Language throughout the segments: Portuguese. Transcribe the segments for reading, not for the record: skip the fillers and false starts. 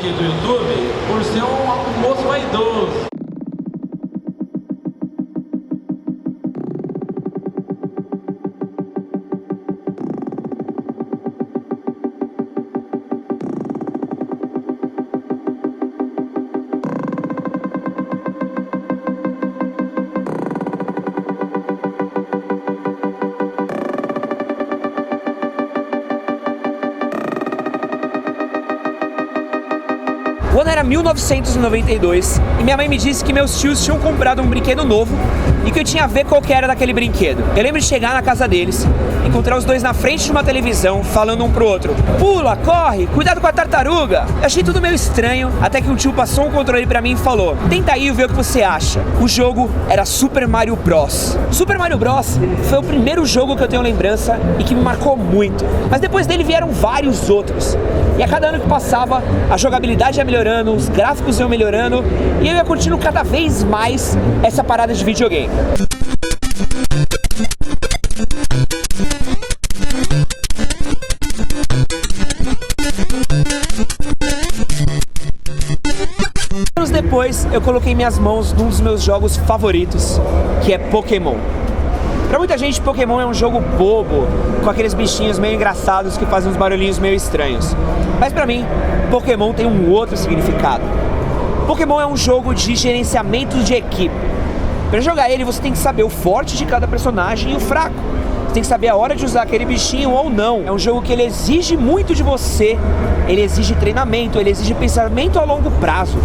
aqui do YouTube por ser um moço vaidoso. O ano era 1992 e minha mãe me disse que meus tios tinham comprado um brinquedo novo e que eu tinha a ver qual que era daquele brinquedo. Eu lembro de chegar na casa deles, encontrar os dois na frente de uma televisão, falando um pro outro: pula, corre, cuidado com a tartaruga. Eu achei tudo meio estranho, até que um tio passou um controle pra mim e falou: tenta aí ver o que você acha. O jogo era Super Mario Bros. Super Mario Bros foi o primeiro jogo que eu tenho lembrança e que me marcou muito. Mas depois dele vieram vários outros. E a cada ano que passava, a jogabilidade ia melhorando, os gráficos iam melhorando e eu ia curtindo cada vez mais essa parada de videogame. Anos depois, eu coloquei minhas mãos num dos meus jogos favoritos, que é Pokémon. Pra muita gente, Pokémon é um jogo bobo, com aqueles bichinhos meio engraçados que fazem uns barulhinhos meio estranhos. Mas pra mim, Pokémon tem um outro significado. Pokémon é um jogo de gerenciamento de equipe. Pra jogar ele, você tem que saber o forte de cada personagem e o fraco. Você tem que saber a hora de usar aquele bichinho ou não. É um jogo que ele exige muito de você, ele exige treinamento, ele exige pensamento a longo prazo.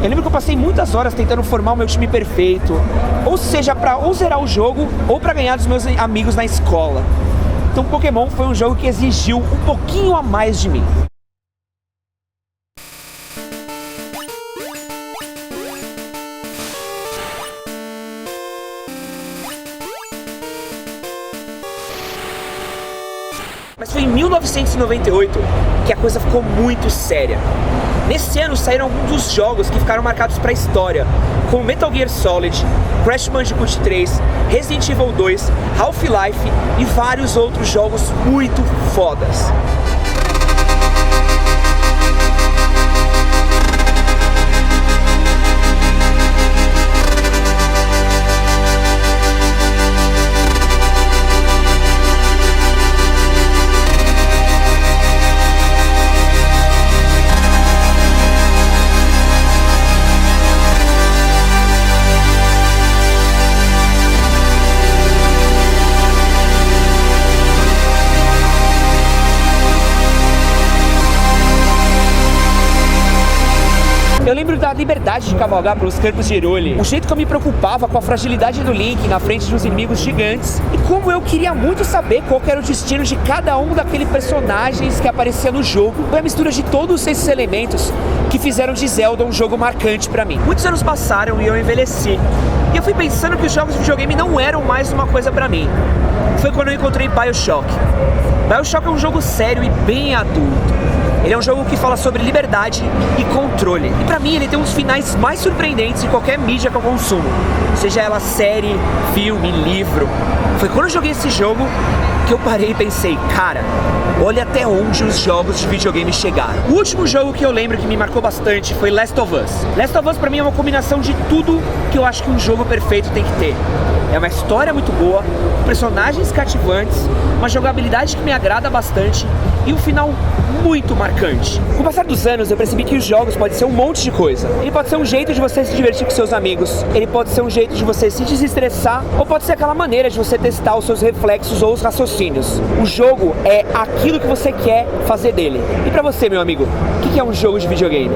Eu lembro que eu passei muitas horas tentando formar o meu time perfeito, ou seja, pra ou zerar o jogo, ou pra ganhar dos meus amigos na escola. Então Pokémon foi um jogo que exigiu um pouquinho a mais de mim. Mas foi em 1998 que a coisa ficou muito séria. Nesse ano saíram alguns dos jogos que ficaram marcados para a história, como Metal Gear Solid, Crash Bandicoot 3, Resident Evil 2, Half-Life e vários outros jogos muito fodas. Eu lembro da liberdade de cavalgar pelos campos de Hyrule, o jeito que eu me preocupava com a fragilidade do Link na frente de uns inimigos gigantes e como eu queria muito saber qual era o destino de cada um daqueles personagens que aparecia no jogo. Foi a mistura de todos esses elementos que fizeram de Zelda um jogo marcante pra mim. Muitos anos passaram e eu envelheci, e eu fui pensando que os jogos de videogame não eram mais uma coisa pra mim. Foi quando eu encontrei BioShock. BioShock é um jogo sério e bem adulto. Ele é um jogo que fala sobre liberdade e controle. E pra mim ele tem um dos finais mais surpreendentes de qualquer mídia que eu consumo. Seja ela série, filme, livro. Foi quando eu joguei esse jogo que eu parei e pensei: cara, olha até onde os jogos de videogame chegaram. O último jogo que eu lembro que me marcou bastante foi Last of Us. Last of Us pra mim é uma combinação de tudo que eu acho que um jogo perfeito tem que ter. É uma história muito boa, personagens cativantes, uma jogabilidade que me agrada bastante e um final muito marcante. Com o passar dos anos eu percebi que os jogos podem ser um monte de coisa. Ele pode ser um jeito de você se divertir com seus amigos, ele pode ser um jeito de você se desestressar, ou pode ser aquela maneira de você testar os seus reflexos ou os raciocínios. O jogo é aquilo que você quer fazer dele. E pra você, meu amigo, o que é um jogo de videogame?